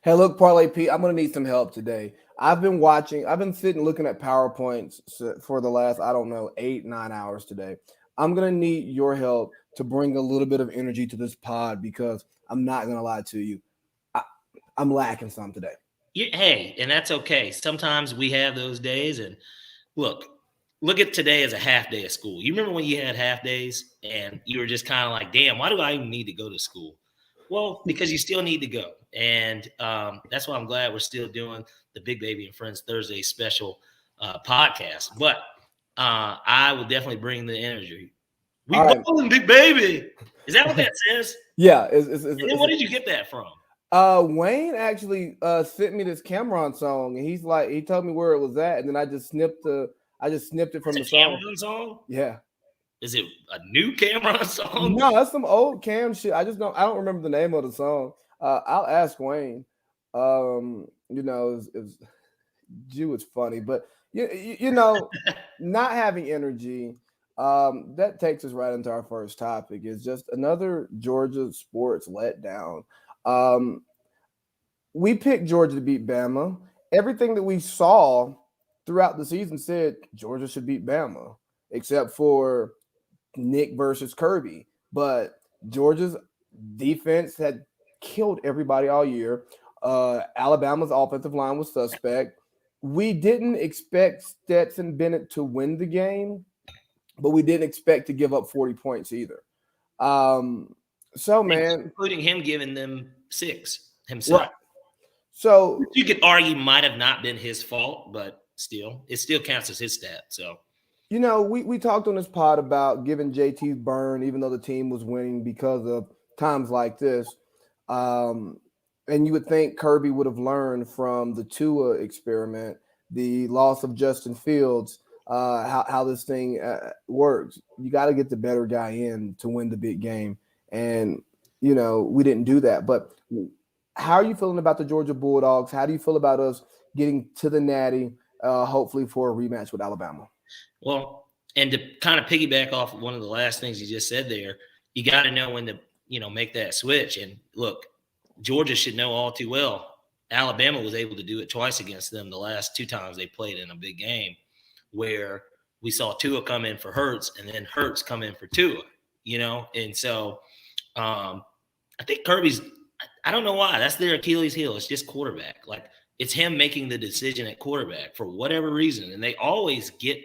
Hey, look, Parlay Pete, I'm gonna need some help today. I've been sitting looking at PowerPoints for the last, I don't know, 8, 9 hours today. I'm gonna need your help to bring a little bit of energy to this pod because I'm not gonna lie to you, I, I'm lacking some today. Hey, and that's okay. Sometimes we have those days. And look, look at today as a half day of school. You remember when you had half days and you were just kind of like, damn, why do I even need to go to school? Well, because you still need to go. And that's why I'm glad we're still doing the Big Baby and Friends Thursday special podcast. But I will definitely bring the energy. We All right, balling, Big Baby. Is that what that says? yeah, And then where did you get that from? Wayne actually sent me this Cameron song, and he told me where it was at, and then I just snipped it from the It's a song. Cameron song? Yeah. Is it a new Cameron song? No, that's some old Cam shit. I don't remember the name of the song. I'll ask Wayne. It was Jew is funny, but you know, not having energy. That takes us right into our first topic. Is just another Georgia sports letdown. Um, we picked Georgia to beat Bama. Everything that we saw throughout the season said Georgia should beat Bama, except for Nick versus Kirby. But Georgia's defense had killed everybody all year. Alabama's offensive line was suspect. We didn't expect Stetson Bennett to win the game, but we didn't expect to give up 40 points either. Um, so, man, Including him giving them 6 himself. right. So, You could argue might have not been his fault, but still, it still counts as his stat. So we talked on this pod about giving JT's burn, even though the team was winning because of times like this. Um, and you would think Kirby would have learned from the Tua experiment, the loss of Justin Fields, how this thing works. You got to get the better guy in to win the big game. And, we didn't do that. But how are you feeling about the Georgia Bulldogs? How do you feel about us getting to the Natty, hopefully for a rematch with Alabama? well, and to kind of piggyback off of one of the last things you just said there, you got to know when to, make that switch. And look, Georgia should know all too well. Alabama was able to do it twice against them the last 2 times they played in a big game, where we saw Tua come in for Hurts and then Hurts come in for Tua, And so I think Kirby's, I don't know why. That's their Achilles heel. It's just quarterback. Like, it's him making the decision at quarterback for whatever reason. And they always get,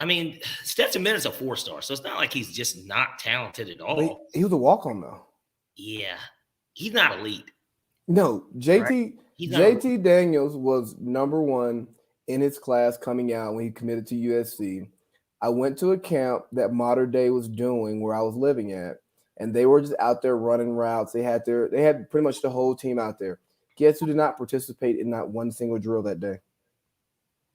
I mean, Stetson Bennett's a 4-star, so it's not like he's just not talented at But all. he was a walk on though. Yeah. He's not elite. No, Right? He's not elite. JT Daniels was number one in his class coming out when he committed to USC. I went to a camp that Modern Day was doing where I was living at, and they were just out there running routes. They had pretty much the whole team out there. Guess who did not participate in not one single drill that day?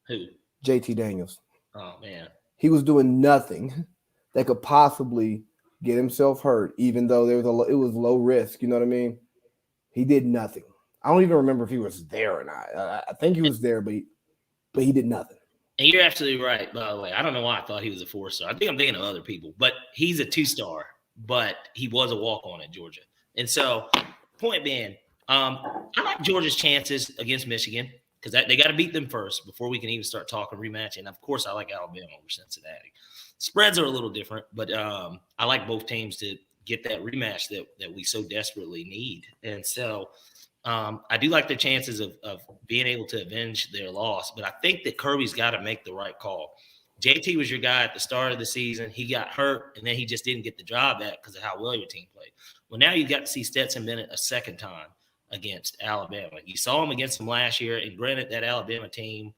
Who? JT Daniels. Oh, man. He was doing nothing that could possibly get himself hurt, even though it was low risk. You know what I mean? He did nothing. I don't even remember if he was there or not. I think he was there, but he did nothing. And you're absolutely right, by the way. I don't know why I thought he was a 4-star. I think I'm thinking of other people, but he's a 2-star, but he was a walk-on at Georgia. And so, point being, I like Georgia's chances against Michigan because they got to beat them first before we can even start talking rematch. And, of course, I like Alabama over Cincinnati. Spreads are a little different, but I like both teams to get that rematch that we so desperately need. And so I do like their chances of being able to avenge their loss, but I think that Kirby's got to make the right call. JT was your guy at the start of the season. He got hurt, and then he just didn't get the job back because of how well your team played. Well, now you got to see Stetson Bennett a second time against Alabama. You saw him against them last year, and granted, that Alabama team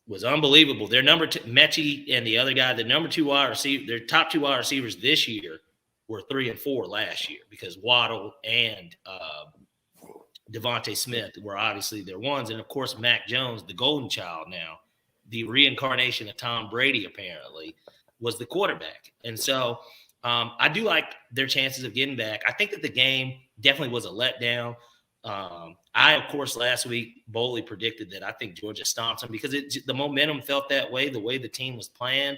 was unbelievable. Their number two, Mechie and the other guy, the number 2 wide receiver, their top 2 wide receivers this year were 3 and 4 last year because Waddle and Devontae Smith were obviously their ones. And, of course, Mac Jones, the golden child now, the reincarnation of Tom Brady apparently, was the quarterback. And so I do like their chances of getting back. I think that the game definitely was a letdown. I, of course, last week boldly predicted that I think Georgia stomps them because the momentum felt that way, the way the team was playing,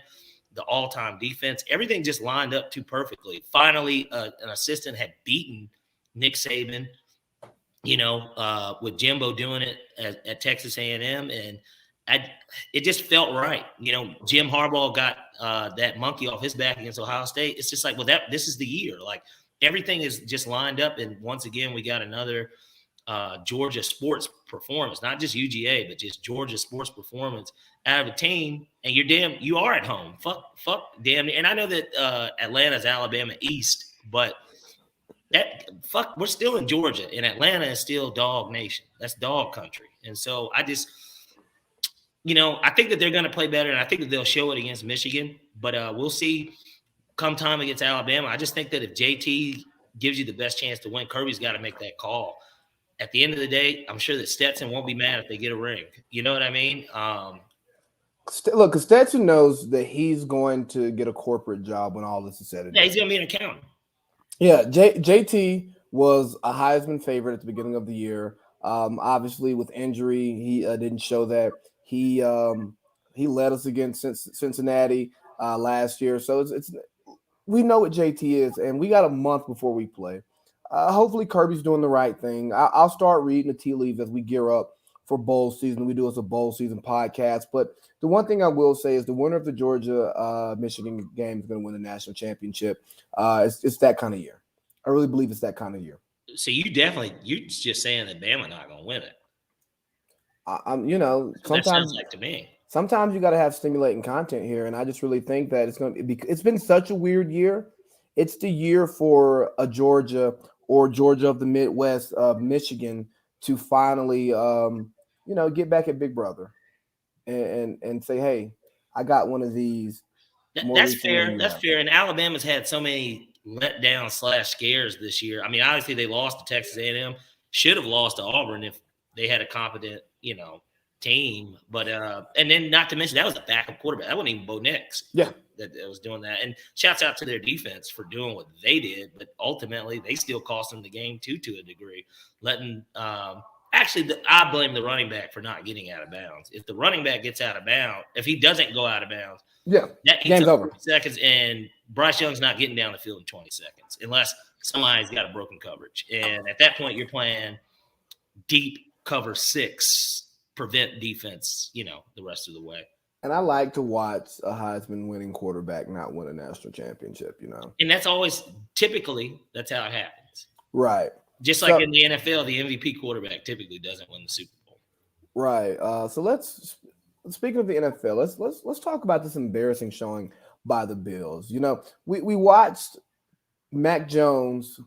the all-time defense, everything just lined up too perfectly. Finally, an assistant had beaten Nick Saban with Jimbo doing it at Texas A&M, and it just felt right. Jim Harbaugh got that monkey off his back against Ohio State. It's just like, well, this is the year. Like everything is just lined up, and once again, we got another Georgia sports performance, not just UGA, but just Georgia sports performance out of a team. And you are at home. Fuck, damn. And I know that Atlanta's Alabama East, but we're still in Georgia, and Atlanta is still dog nation. That's dog country. And so I just, I think that they're going to play better, and I think that they'll show it against Michigan. But we'll see come time against Alabama. I just think that if JT gives you the best chance to win, Kirby's got to make that call. At the end of the day, I'm sure that Stetson won't be mad if they get a ring. You know what I mean? Look, because Stetson knows that he's going to get a corporate job when all this is said and done. Yeah, he's going to be an accountant. Yeah, JT was a Heisman favorite at the beginning of the year. Obviously, with injury, he didn't show that. He led us against Cincinnati last year, so it's we know what JT is, and we got a month before we play. Hopefully, Kirby's doing the right thing. I'll start reading the tea leaves as we gear up for bowl season. We do as a bowl season podcast. But the one thing I will say is the winner of the Georgia Michigan game is going to win the national championship. It's that kind of year. I really believe it's that kind of year. So you're just saying that Bama not going to win it. Sometimes that sounds like to me. Sometimes you got to have stimulating content here, and I just really think that it's been such a weird year. It's the year for a Georgia or Georgia of the Midwest, Michigan, to finally, get back at Big Brother and say, hey, I got one of these. That's fair. That's fair. And Alabama's had so many letdown / scares this year. I mean, obviously they lost to Texas A&M. Should have lost to Auburn if they had a competent, team. But and then not to mention that was a backup quarterback. That wasn't even Bo Nix. Yeah. That was doing that. And shouts out to their defense for doing what they did. But ultimately, they still cost them the game to a degree. I blame the running back for not getting out of bounds. If the running back gets out of bounds, if he doesn't go out of bounds, that game's over. Seconds, and Bryce Young's not getting down the field in 20 seconds unless somebody's got a broken coverage. And at that point, you're playing deep cover 6, prevent defense, the rest of the way. And I like to watch a Heisman winning quarterback not win a national championship, And that's typically, that's how it happens. Right. Just like in the NFL, the MVP quarterback typically doesn't win the Super Bowl. Right. So speaking of the NFL, let's talk about this embarrassing showing by the Bills. We watched Mac Jones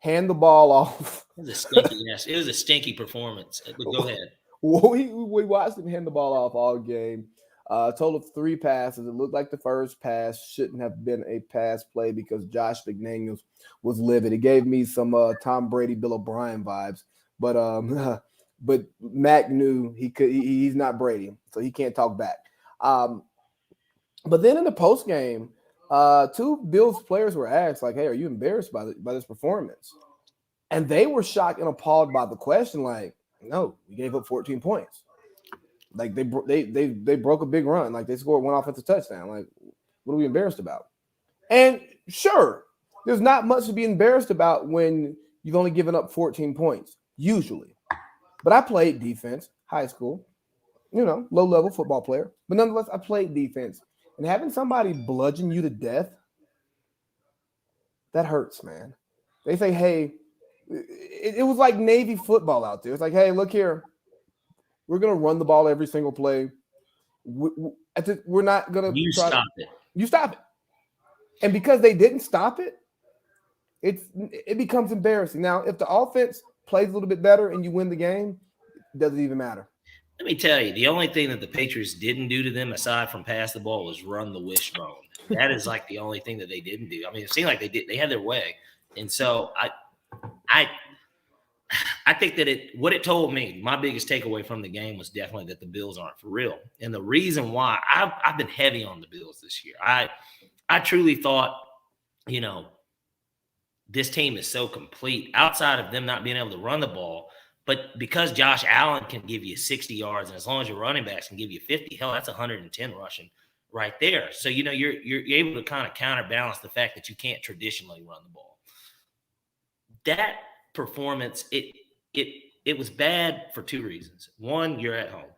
hand the ball off. It was a stinky performance. But go ahead. We watched him hand the ball off all game. Total of 3 passes. It looked like the first pass shouldn't have been a pass play because Josh McDaniels was livid. It gave me some Tom Brady, Bill O'Brien vibes. But Mac knew he's not Brady, so he can't talk back. But then in the post game, 2 Bills players were asked, like, "Hey, are you embarrassed by this performance?" And they were shocked and appalled by the question, like, "No, we gave up 14 points." Like they broke a big run. Like they scored 1 offensive touchdown. Like, what are we embarrassed about? And sure, there's not much to be embarrassed about when you've only given up 14 points, usually. But I played defense, high school, low-level football player. But nonetheless, I played defense. And having somebody bludgeon you to death, that hurts, man. They say, hey, it was like Navy football out there. It's like, hey, look here. We're going to run the ball every single play. We're not going to stop it. You stop it. And because they didn't stop it, it becomes embarrassing. Now, if the offense plays a little bit better and you win the game, it doesn't even matter. Let me tell you, the only thing that the Patriots didn't do to them aside from pass the ball was run the wishbone. That is like the only thing that they didn't do. I mean, it seemed like they had their way. And so I think that what it told me, my biggest takeaway from the game was definitely that the Bills aren't for real. And the reason why I've been heavy on the Bills this year, I truly thought, this team is so complete outside of them not being able to run the ball. But because Josh Allen can give you 60 yards, and as long as your running backs can give you 50, hell, that's 110 rushing right there. So, you're able to kind of counterbalance the fact that you can't traditionally run the ball. That performance, it it was bad for two reasons. One, you're at home.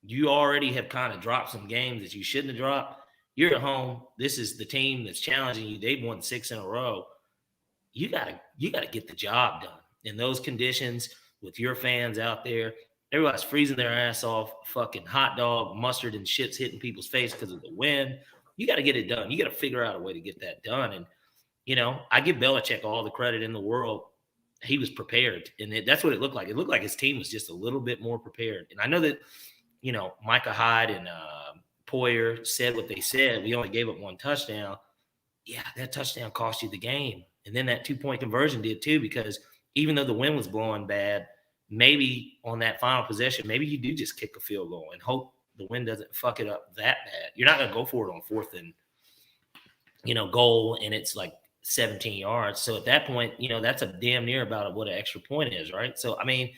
You already have kind of dropped some games that you shouldn't have dropped. You're at home. This is the team that's challenging you. They've won 6 in a row. You gotta get the job done in those conditions with your fans out there. Everybody's freezing their ass off, fucking hot dog, mustard, and shit's hitting people's face because of the wind. You got to get it done. You got to figure out a way to get that done. And, I give Belichick all the credit in the world. He was prepared, and that's what it looked like. It looked like his team was just a little bit more prepared. And I know that, Micah Hyde and Poyer said what they said. We only gave up 1 touchdown. Yeah, that touchdown cost you the game. And then that 2-point conversion did too, because even though the wind was blowing bad, maybe on that final possession, maybe you do just kick a field goal and hope the wind doesn't fuck it up that bad. You're not going to go for it on 4th and, goal, and it's like 17 yards. So at that point, that's a damn near about what an extra point is, right? So, I mean,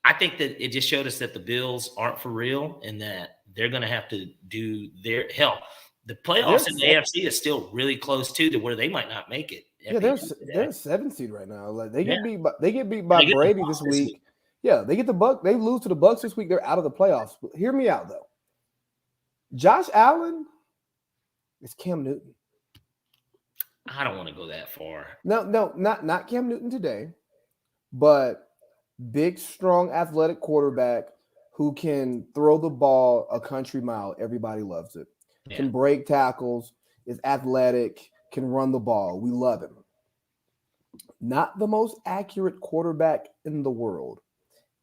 I think that it just showed us that the Bills aren't for real and that they're going to have to do their – hell, the playoffs in the AFC is still really close to where they might not make it. Yeah, they're a 7th seed right now. Like they get beat by Brady this week. Yeah, they get the Bucs. They lose to the Bucs this week. They're out of the playoffs. But hear me out though. Josh Allen is Cam Newton. I don't want to go that far. No, not Cam Newton today, but big, strong, athletic quarterback who can throw the ball a country mile. Everybody loves it. Yeah. Can break tackles, is athletic, can run the ball. We love him. Not the most accurate quarterback in the world.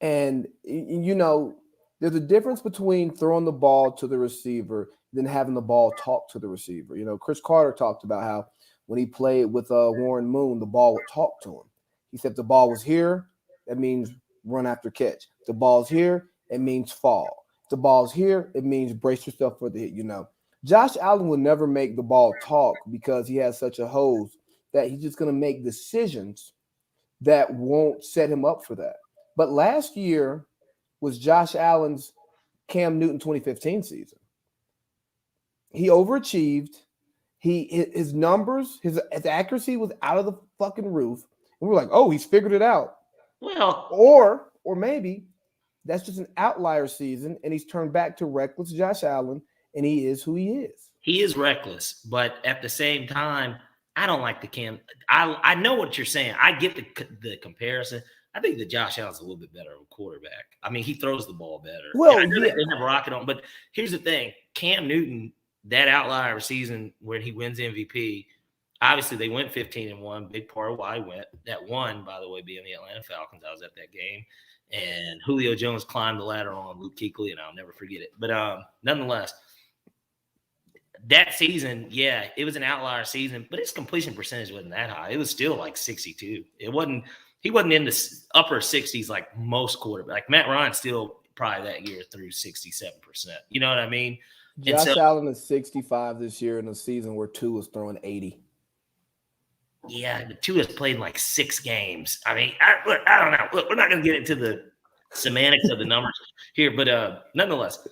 And, there's a difference between throwing the ball to the receiver than having the ball talk to the receiver. Chris Carter talked about how when he played with Warren Moon, the ball would talk to him. He said if the ball was here, that means run after catch. If the ball's here, it means fall. If the ball's here, it means brace yourself for the hit, Josh Allen will never make the ball talk because he has such a hose that he's just going to make decisions that won't set him up for that. But last year was Josh Allen's Cam Newton 2015 season. He overachieved. His numbers, his accuracy was out of the fucking roof. And we're like, oh, he's figured it out. Well, or maybe that's just an outlier season and he's turned back to reckless Josh Allen. And he is who he is. He is reckless, but at the same time, I don't like the Cam. I know what you're saying. I get the comparison. I think that Josh Allen's a little bit better of a quarterback. I mean, he throws the ball better. Well, I know they didn't have a rocket on, but here's the thing: Cam Newton, that outlier season where he wins MVP. Obviously, they went 15-1. Big part of why he went. That one, by the way, being the Atlanta Falcons. I was at that game, and Julio Jones climbed the ladder on Luke Kuechly, and I'll never forget it. But nonetheless. That season, yeah, it was an outlier season, but his completion percentage wasn't that high. It was still like 62. He wasn't in the upper 60s like most quarterbacks. Like Matt Ryan still probably that year threw 67%. You know what I mean? Josh Allen is 65 this year in a season where Tua was throwing 80. Yeah, the Tua has played like 6 games. I mean, I don't know. Look, we're not going to get into the semantics of the numbers here, but nonetheless,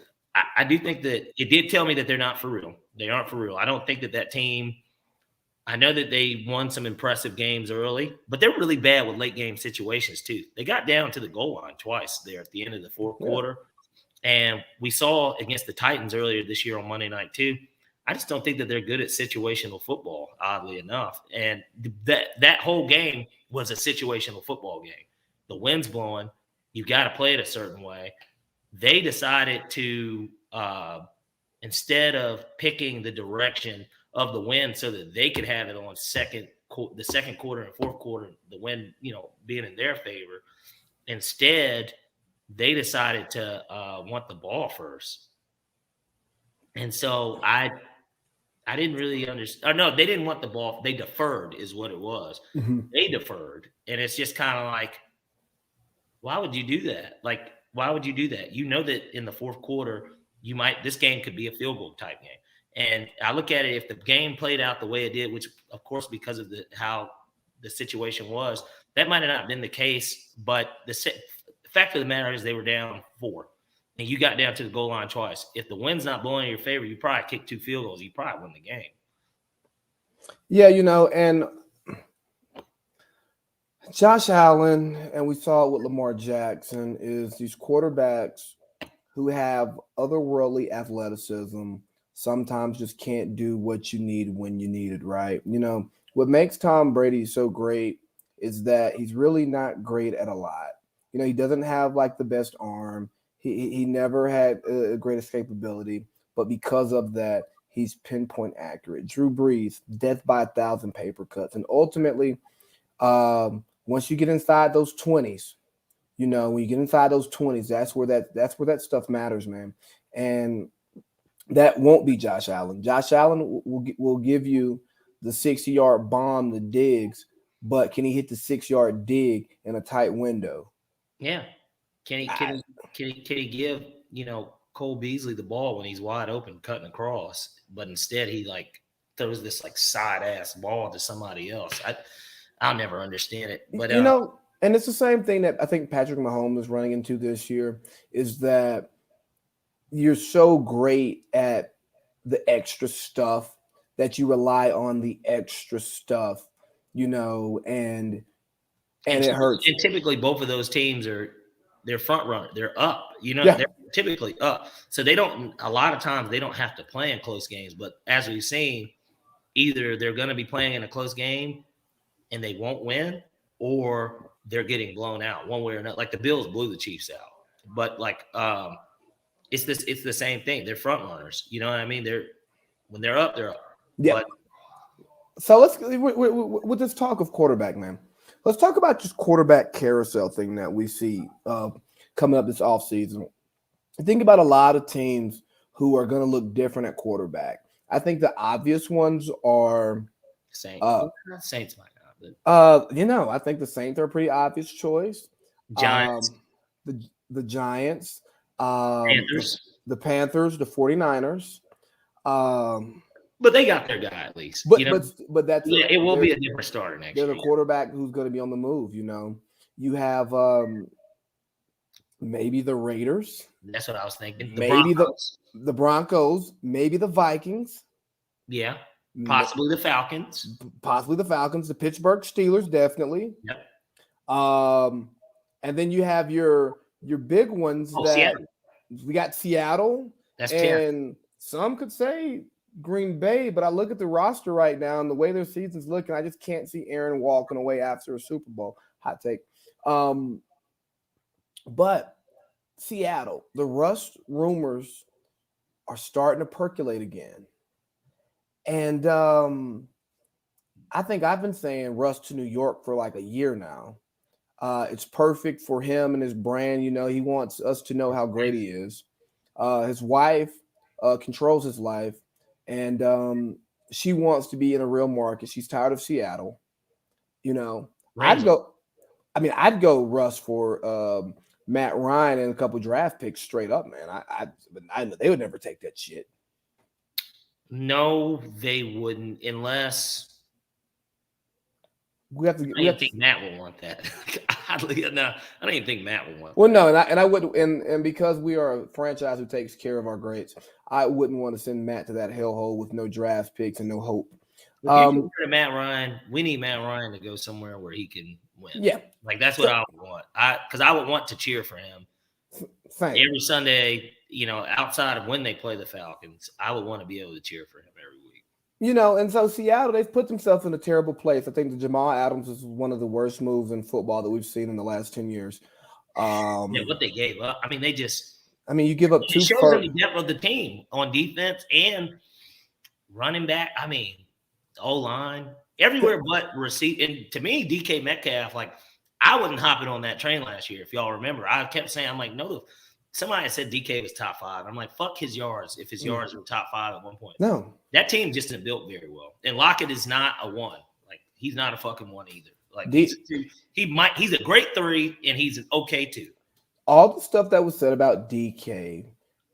I do think that it did tell me that they're not for real. They aren't for real. I don't think that team – I know that they won some impressive games early, but they're really bad with late game situations too. They got down to the goal line twice there at the end of the 4th quarter. And we saw against the Titans earlier this year on Monday night too. I just don't think that they're good at situational football, oddly enough. And that whole game was a situational football game. The wind's blowing. You've got to play it a certain way. They decided to instead of picking the direction of the wind so that they could have it on the second quarter and 4th quarter, the wind, being in their favor. Instead, they decided to want the ball first. And so I didn't really understand. No, they didn't want the ball. They deferred is what it was. Mm-hmm. They deferred. And it's just kind of like, why would you do that? Like, why would you do that? You know that in the 4th quarter, this game could be a field goal type game. And I look at it, if the game played out the way it did, which of course, because of how the situation was, that might have not been the case. But the fact of the matter is they were down 4 and you got down to the goal line twice. If the wind's not blowing in your favor, you probably kick 2 field goals. You probably win the game. Yeah, and Josh Allen, and we saw it with Lamar Jackson, is these quarterbacks who have otherworldly athleticism sometimes just can't do what you need when you need it, right? What makes Tom Brady so great is that he's really not great at a lot. He doesn't have like the best arm. He never had a great escapability, but because of that, he's pinpoint accurate. Drew Brees, death by a thousand paper cuts. And ultimately, once you get inside those 20s, when you get inside those 20s, that's where that stuff matters, man. And that won't be Josh Allen. Josh Allen will give you the 60-yard bomb, the digs, but can he hit the 6-yard dig in a tight window? Yeah. Can he can I, he can he give, Cole Beasley the ball when he's wide open cutting across, but instead he like throws this like side ass ball to somebody else. I'll never understand it. But and it's the same thing that I think Patrick Mahomes is running into this year is that you're so great at the extra stuff that you rely on the extra stuff, and and it hurts. typically both of those teams they're front runner. They're up. Yeah, They're typically up. So they don't a lot of times they don't have to play in close games. But as we've seen, either they're going to be playing in a close game and they won't win, or they're getting blown out one way or another. Like the Bills blew the Chiefs out. But like it's the same thing. They're front runners. You know what I mean? When they're up, they're up. yeah. But So let's with this talk of quarterback, man. Let's talk about just quarterback carousel thing that we see coming up this offseason. Think about a lot of teams who are going to look different at quarterback. I think the obvious ones are Saints. Saints might not. But I think the Saints are a pretty obvious choice. Giants, The Giants, Panthers. the Panthers, the 49ers. But they got their guy at least. But that's it will be a different starter next year. There's a quarterback who's going to be on the move. You have maybe the Raiders. That's what I was thinking. Maybe the Broncos. Maybe the Vikings. Yeah, possibly the Falcons. The Pittsburgh Steelers, definitely. Yep. And then you have your big ones Seattle. We got Seattle. That's and terrible. Some could say Green Bay, but I look at the roster right now and the way their season's looking, I just can't see Aaron walking away after a Super Bowl. Hot take. But Seattle, the Russ rumors are starting to percolate again. And I think I've been saying Russ to New York for like a year now. It's perfect for him and his brand. He wants us to know how great he is. His wife controls his life, and she wants to be in a real market. She's tired of Seattle. I'd go Russ for Matt Ryan and a couple draft picks straight up, man. I know they would never take that shit. No, they wouldn't, unless I don't think Matt would want that. No, I don't even think Matt would want. Well, no, and I would, and because we are a franchise who takes care of our greats, I wouldn't want to send Matt to that hellhole with no draft picks and no hope. If you to Matt Ryan, we need Matt Ryan to go somewhere where he can win. Yeah, like that's what I would want. Because I would want to cheer for him every Sunday. Outside of when they play the Falcons, I would want to be able to cheer for him every week. And so Seattle, they've put themselves in a terrible place. I think the Jamal Adams is one of the worst moves in football that we've seen in the last 10 years. What they gave up. I mean, you give up two. It shows the depth of the team on defense and running back. I mean, O-line, everywhere but receive. And to me, DK Metcalf, like, I wasn't hopping on that train last year, if y'all remember. I kept saying, I'm like, no. Somebody said DK was top 5. I'm like, fuck his yards if his yards were top 5 at one point. No. That team just isn't built very well. And Lockett is not a 1. Like, he's not a fucking 1 either. Like, he's a great 3, and he's an okay 2. All the stuff that was said about DK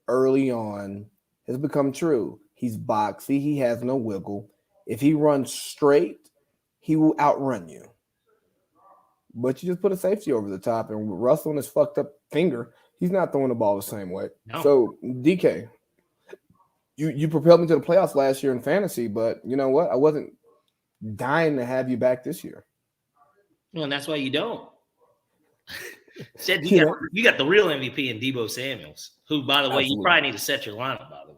early on has become true. He's boxy. He has no wiggle. If he runs straight, he will outrun you. But you just put a safety over the top, and Russell on his fucked up finger, he's not throwing the ball the same way. No. So, DK, you propelled me to the playoffs last year in fantasy, but you know what? I wasn't dying to have you back this year. Well, and that's why you don't. Said You know, you got the real MVP in Debo Samuels, who, by the way, you absolutely. probably need to set your lineup. By the way,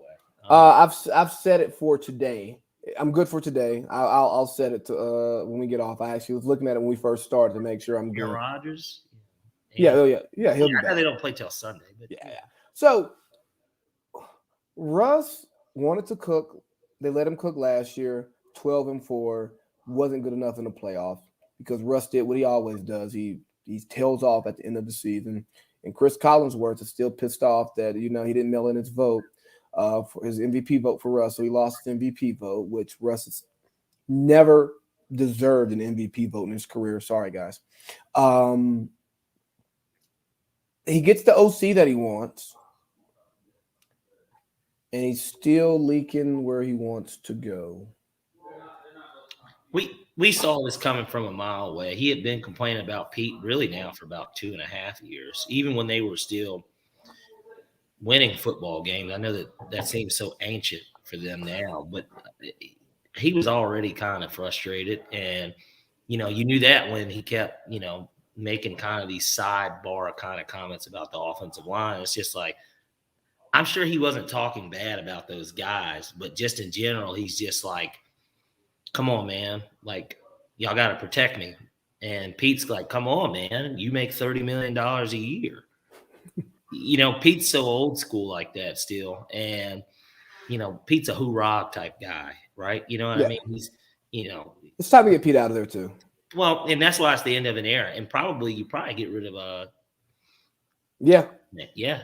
um, I've set it for today. I'm good for today. I'll set it to when we get off. I actually was looking at it when we first started to make sure I'm Aaron good. Rodgers. Yeah, And oh yeah, he'll yeah, be I know they back. don't play till Sunday, but Yeah, yeah. So Russ wanted to cook. They let him cook last year. 12-4 wasn't good enough in the playoffs because Russ did what he always does. He tails off at the end of the season. And Chris Collinsworth is still pissed off that he didn't mail in his vote for his MVP vote for Russ, so he lost his MVP vote, which Russ has never deserved an MVP vote in his career. Sorry, guys. Um, he gets the OC that he wants, and he's still leaking where he wants to go. we saw this coming from a mile away. He had been complaining about Pete really now for about 2.5 years, even when they were still winning football games. I know that seems so ancient for them now, but he was already kind of frustrated, and you knew that when he kept making kind of these sidebar kind of comments about the offensive line. It's just like, I'm sure he wasn't talking bad about those guys, but just in general, he's just like, come on, man. Like, y'all got to protect me. And Pete's like, come on, man. You make $30 million a year. Pete's so old school like that still. And, Pete's a hoorah type guy, right? You know what I Yeah, mean? He's, you know, it's time to get Pete out of there too. well, and that's why it's the end of an era. And probably you probably get rid of Yeah,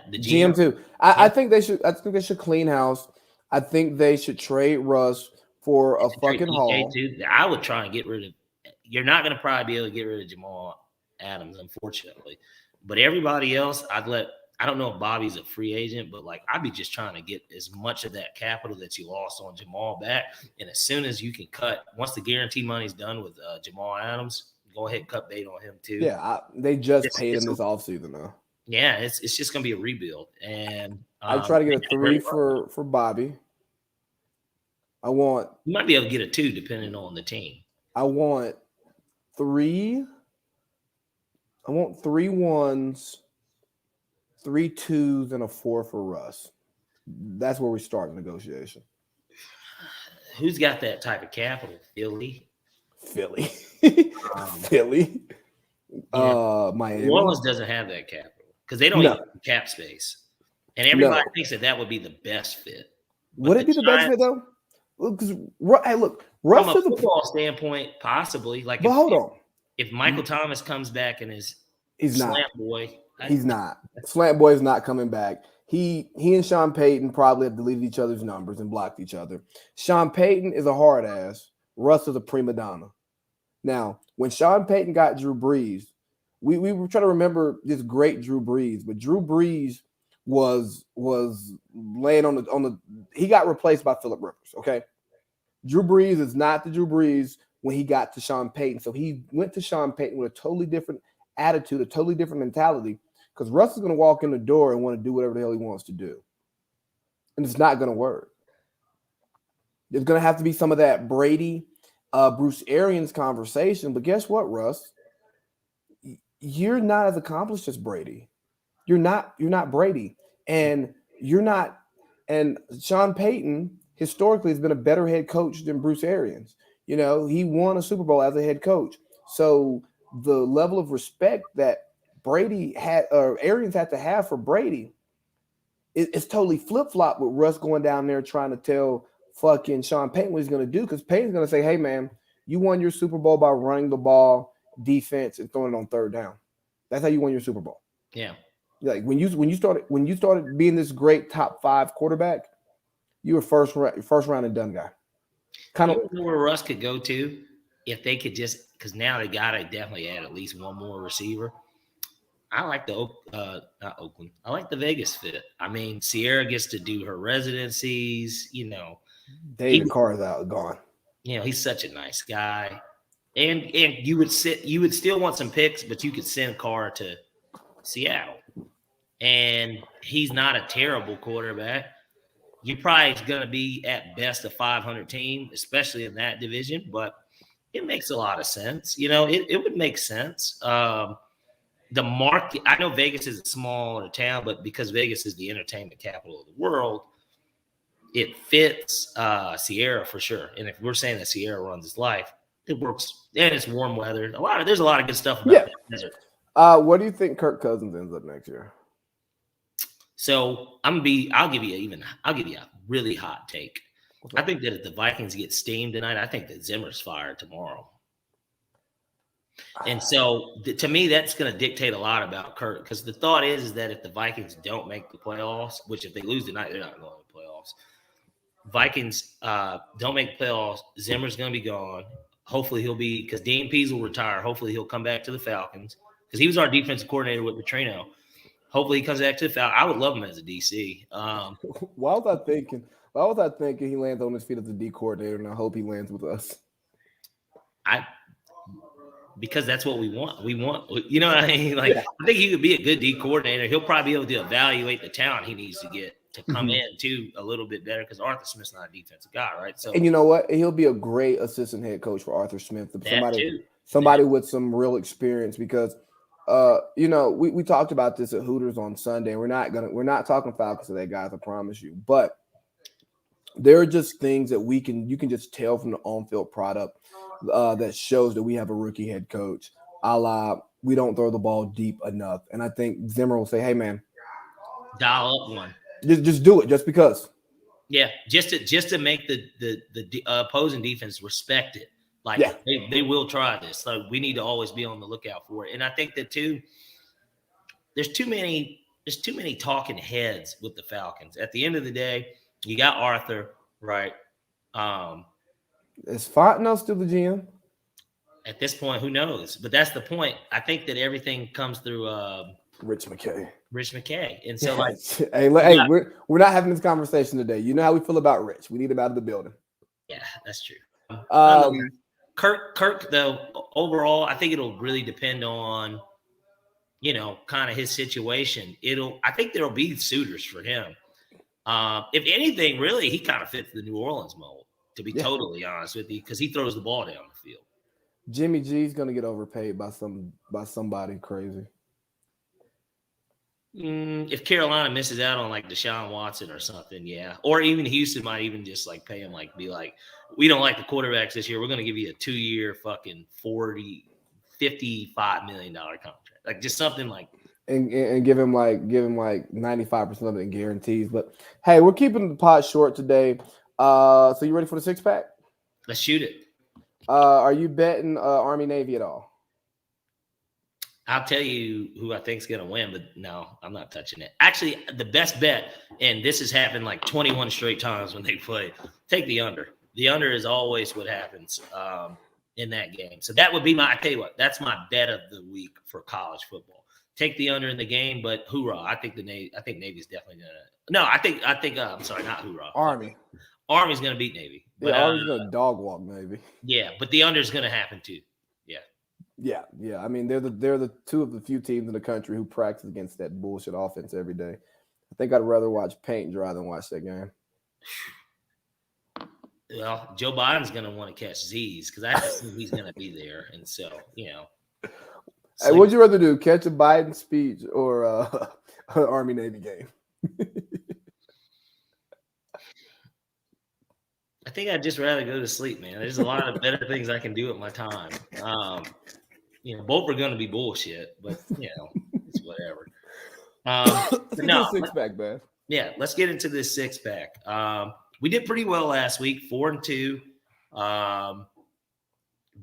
the GM. GM too. Yeah, I think they should. I think they should clean house. I think they should trade Russ for a trade fucking DK haul. too. I would try and get rid of. You're not going to probably be able to get rid of Jamal Adams, unfortunately. But everybody else, I'd let. I don't know if Bobby's a free agent, but like I'd be just trying to get as much of that capital that you lost on Jamal back. And as soon as you can cut, once the guarantee money's done with Jamal Adams, go ahead and cut bait on him too. Yeah, they just It's, paid him it's this offseason though. yeah, it's just going to be a rebuild, and I try to they get a got a great three run. for Bobby. I want You might be able to get a 2 depending on the team. I want three. I want 3 1s, 3 2s, and a 4 for Russ. That's where we start negotiation. Who's got that type of capital? Philly. Philly, Um, Philly, yeah, Miami. New Orleans doesn't have that capital because they don't No, even have cap space, and everybody no. thinks that would be the best fit. But Would the it be the best fit Giants, though? Because hey, look, from Russ a is a. football standpoint, possibly. Like But hold on, if Michael Thomas comes back and is he's not. slant boy, He's not. Slant Boy is not coming back. He and Sean Payton probably have deleted each other's numbers and blocked each other. Sean Payton is a hard ass. Russ is a prima donna. Now, when Sean Payton got Drew Brees, we were trying to remember this great Drew Brees, but Drew Brees was laying on the he got replaced by Phillip Rivers. Okay. Drew Brees is not the Drew Brees when he got to Sean Payton. So he went to Sean Payton with a totally different attitude, a totally different mentality. Because Russ is going to walk in the door and want to do whatever the hell he wants to do. And it's not going to work. There's going to have to be some of that Brady, Bruce Arians conversation. But guess what, Russ? You're not as accomplished as Brady. You're not Brady. And you're not, and Sean Payton historically has been a better head coach than Bruce Arians. He won a Super Bowl as a head coach. So the level of respect that Brady had or Arians had to have for Brady, it's totally flip-flop with Russ going down there trying to tell fucking Sean Payton what he's going to do, because Payton's going to say, hey, man, you won your Super Bowl by running the ball, defense, and throwing it on third down. That's how you won your Super Bowl. Yeah. Like when you started being this great top 5 quarterback, you were first round and done guy. Kind of where Russ could go to if they could just, because now they got to definitely add at least one more receiver. I like not Oakland. I like the Vegas fit. I mean, Sierra gets to do her residencies. David Carr is out, gone. He's such a nice guy, and you would still want some picks, but you could send Carr to Seattle, and he's not a terrible quarterback. You're probably going to be at best a 500 team, especially in that division, but it makes a lot of sense. It would make sense. The market, I know Vegas is a smaller town, but because Vegas is the entertainment capital of the world, it fits Sierra for sure. And if we're saying that Sierra runs its life, it works. And it's warm weather. There's a lot of good stuff about that desert. What do you think Kirk Cousins ends up next year? So I'll give you a really hot take. I think that if the Vikings get steamed tonight, I think that Zimmer's fired tomorrow. And so to me, that's going to dictate a lot about Kirk, because the thought is that if the Vikings don't make the playoffs, which if they lose tonight, they're not going to the playoffs. Vikings don't make the playoffs, Zimmer's going to be gone. Hopefully he'll be, because Dean Pease will retire. Hopefully he'll come back to the Falcons, because he was our defensive coordinator with Petrino. Hopefully he comes back to the Falcons. I would love him as a DC. Why was I thinking he lands on his feet as a D coordinator, and I hope he lands with us? Because that's what we want. You know what I mean? Like, I think he could be a good D coordinator. He'll probably be able to evaluate the talent he needs to get to come in too a little bit better, because Arthur Smith's not a defensive guy, right? So, and you know what? He'll be a great assistant head coach for Arthur Smith. Somebody with some real experience, because we talked about this at Hooters on Sunday. We're not talking Falcons today, guys, I promise you. But there are just things that you can just tell from the on-field product that shows that we have a rookie head coach. A la, we don't throw the ball deep enough. And I think Zimmer will say, hey man, dial up one. Just do it, just because. Yeah, just to make the opposing defense respect it. Like, they will try this. So we need to always be on the lookout for it. And I think that too, there's too many talking heads with the Falcons. At the end of the day, you got Arthur, right? Is Fontenot still the GM? At this point, who knows? But that's the point. I think that everything comes through Rich McKay. And so, like, hey, we're not having this conversation today. You know how we feel about Rich. We need him out of the building. Yeah, that's true. Kirk, though, overall, I think it'll really depend on, kind of his situation. I think there'll be suitors for him. If anything, really, he kind of fits the New Orleans mold, to be totally honest with you, because he throws the ball down the field. Jimmy G's going to get overpaid by somebody crazy. If Carolina misses out on like Deshaun Watson or something, yeah. Or even Houston might even just like pay him, like be like, we don't like the quarterbacks this year. We're going to give you a 2-year fucking $55 million contract. Like just something like. And give him like 95% of it in guarantees. But hey, we're keeping the pod short today. So you ready for the 6-pack? Let's shoot it. Are you betting Army Navy at all? I'll tell you who I think is going to win, but no, I'm not touching it. Actually, the best bet, and this has happened like 21 straight times when they play, take the under. The under is always what happens in that game. So that would be I tell you what, that's my bet of the week for college football. Take the under in the game, but hoorah. I think Navy's definitely going to. No, I think I'm sorry, not hoorah. Army's going to beat Navy. But, Army's going to dog walk Navy. Yeah, but the under is going to happen too. Yeah. I mean, they're the two of the few teams in the country who practice against that bullshit offense every day. I think I'd rather watch paint dry than watch that game. Well, Joe Biden's going to want to catch Z's because I assume he's going to be there, and so Hey, what'd you rather do? Catch a Biden speech or an Army Navy game? I think I'd just rather go to sleep, man. There's a lot of better things I can do with my time. Both are going to be bullshit, but it's whatever. No, 6-pack, man. Yeah, let's get into this 6-pack. We did pretty well last week, 4-2.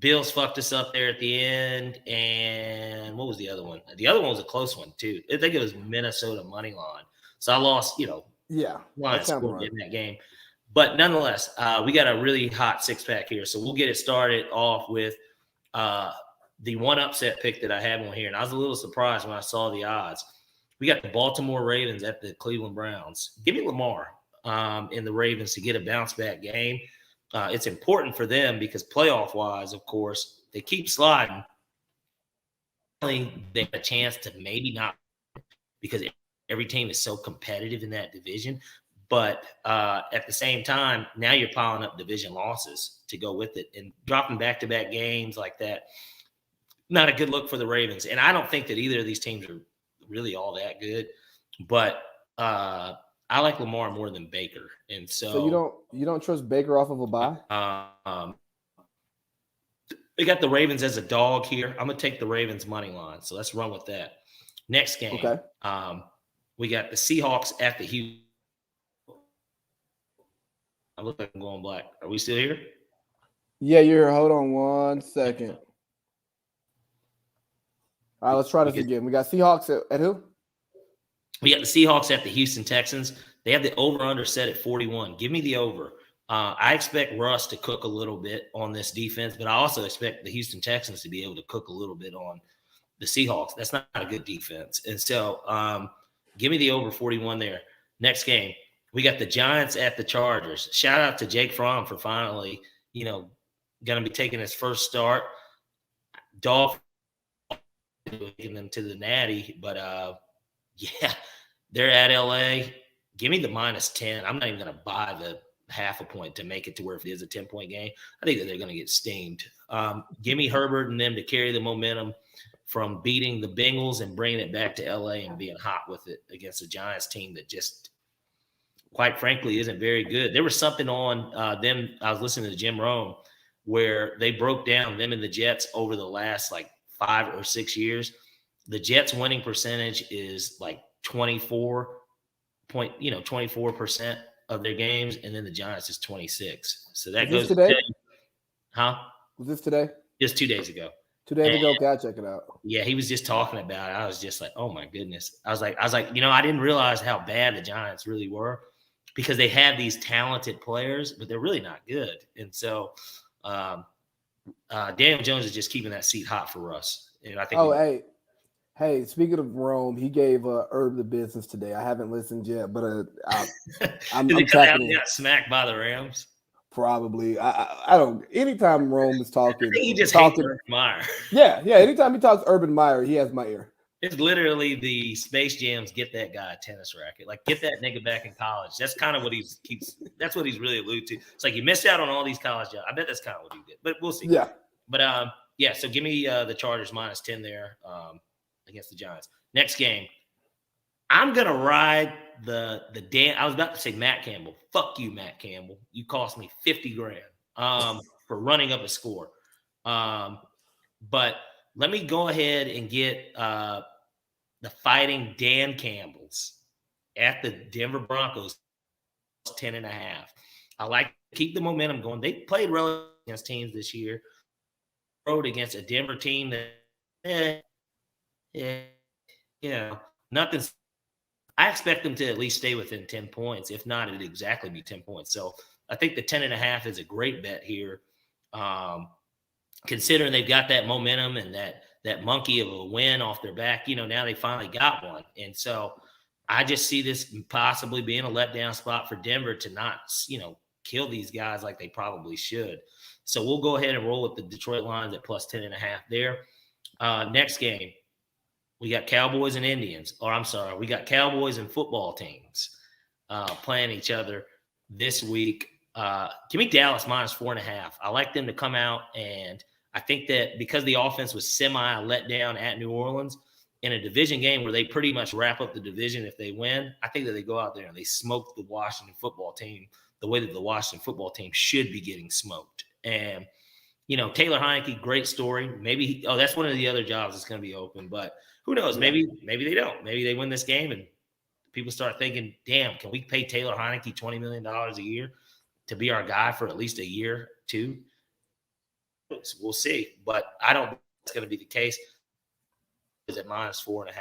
Bills fucked us up there at the end, and what was the other one? The other one was a close one too. I think it was Minnesota money line. So I lost, that sounds right in that game. But nonetheless, we got a really hot 6-pack here. So we'll get it started off with the one upset pick that I have on here. And I was a little surprised when I saw the odds. We got the Baltimore Ravens at the Cleveland Browns. Give me Lamar and the Ravens to get a bounce-back game. It's important for them because playoff-wise, of course, they keep sliding. They have a chance to maybe not, because every team is so competitive in that division. But at the same time, now you're piling up division losses to go with it and dropping back-to-back games like that. Not a good look for the Ravens. And I don't think that either of these teams are really all that good. But I like Lamar more than Baker. And So you don't trust Baker off of a bye? They got the Ravens as a dog here. I'm going to take the Ravens money line. So let's run with that. Next game. Okay. We got the Seahawks at the Houston. I look like I'm going black. Are we still here? Yeah, you're here. Hold on 1 second. All right, let's try this again. We got Seahawks at who? We got the Seahawks at the Houston Texans. They have the over-under set at 41. Give me the over. I expect Russ to cook a little bit on this defense, but I also expect the Houston Texans to be able to cook a little bit on the Seahawks. That's not a good defense. And so give me the over 41 there. Next game, we got the Giants at the Chargers. Shout out to Jake Fromm for finally, going to be taking his first start. Dolphins taking them to the Natty, but yeah, they're at LA. Give me the -10. I'm not even going to buy the half a point to make it to where if it is a 10-point game, I think that they're going to get steamed. Give me Herbert and them to carry the momentum from beating the Bengals and bringing it back to LA and being hot with it against a Giants team that just, quite frankly, isn't very good. There was something on them. I was listening to Jim Rome where they broke down them and the Jets over the last 5 or 6 years. The Jets winning percentage is 24% of their games, and then the Giants is 26. So that goes today. Huh? Was this today? Just 2 days ago. 2 days ago. Okay, I'll check it out. Yeah, he was just talking about it. I was just like, oh my goodness. I was like, I didn't realize how bad the Giants really were because they had these talented players, but they're really not good. And so Daniel Jones is just keeping that seat hot for us. And I think. Hey, speaking of Rome, he gave Herb the business today. I haven't listened yet, but I'm tracking it. Got smacked by the Rams. Probably. I don't. Anytime Rome is talking, he just hates Urban Meyer. Yeah. Anytime he talks Urban Meyer, he has my ear. It's literally the Space Jams. Get that guy a tennis racket. Get that nigga back in college. That's kind of what that's what he's really alluded to. It's you missed out on all these college jobs. I bet that's kind of what he did. But we'll see. Yeah. But yeah. So give me the Chargers -10 there. Against the Giants. Next game, I'm gonna ride the Dan. I was about to say Matt Campbell. Fuck you, Matt Campbell. You cost me $50,000 for running up a score. But let me go ahead and get the Fighting Dan Campbells at the Denver Broncos 10.5. I like to keep the momentum going. They played relatively against teams this year. Rode against a Denver team that. Nothing. I expect them to at least stay within 10 points. If not, it'd exactly be 10 points. So I think the 10.5 is a great bet here. Considering they've got that momentum and that monkey of a win off their back, now they finally got one. And so I just see this possibly being a letdown spot for Denver to not, kill these guys like they probably should. So we'll go ahead and roll with the Detroit Lions at +10.5 there. Next game. We got Cowboys and Indians. We got Cowboys and football teams playing each other this week. Give me Dallas -4.5. I like them to come out, and I think that because the offense was let down at New Orleans in a division game where they pretty much wrap up the division if they win, I think that they go out there and they smoke the Washington football team the way that the Washington football team should be getting smoked. And, Taylor Heineke, great story. Maybe that's one of the other jobs that's going to be open, but who knows? Maybe they don't. Maybe they win this game and people start thinking, damn, can we pay Taylor Heineke $20 million a year to be our guy for at least a year, too? We'll see. But I don't think it's going to be the case. It's at -4.5.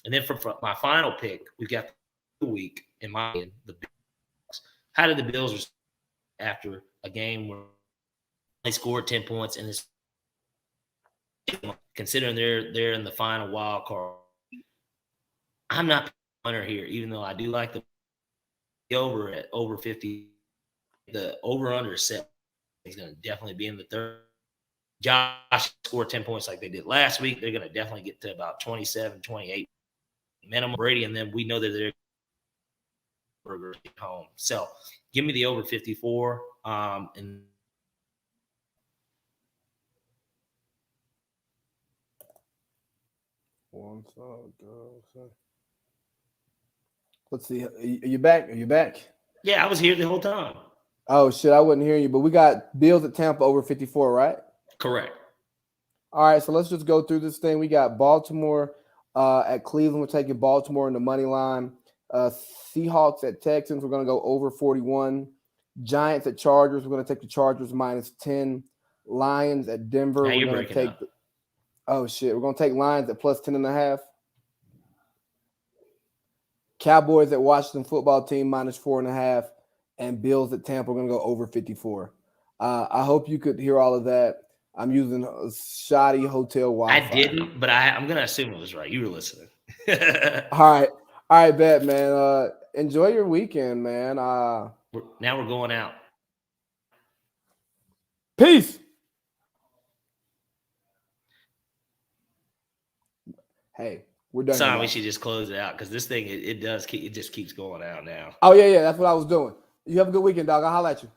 And then for my final pick, we've got the week in my opinion, the Bills. How did the Bills respond after a game where they scored 10 points and it's considering they're in the final wild card? I'm not punter here, even though I do like the over at over 50. The over-under set is going to definitely be in the third. Josh scored 10 points like they did last week. They're going to definitely get to about 27, 28 minimum. Brady, and then we know that they're burger at home. So give me the over 54. And let's see. Are you back? Are you back? yeah, I was here the whole time. Oh shit, I wasn't hearing you. But we got Bills at Tampa over 54, right? Correct. All right, so let's just go through this thing. We got Baltimore at Cleveland. We're taking Baltimore in the money line. Seahawks at Texans. We're going to go over 41. Giants at Chargers. We're going to take the Chargers minus 10. Lions at Denver. Now We're you're going to breaking take. up. Oh shit, we're going to take Lions at plus 10.5. Cowboys at Washington football team minus 4.5. And Bills at Tampa. We're going to go over 54. I hope you could hear all of that. I'm using a shoddy hotel Wi-Fi. I didn't, but I'm going to assume it was right. You were listening. All right, bet, man. Enjoy your weekend, man. Now we're going out. Peace. Hey, we're done. Sorry, we should just close it out because this thing it just keeps going out now. Oh yeah, that's what I was doing. You have a good weekend, dog. I'll holler at you.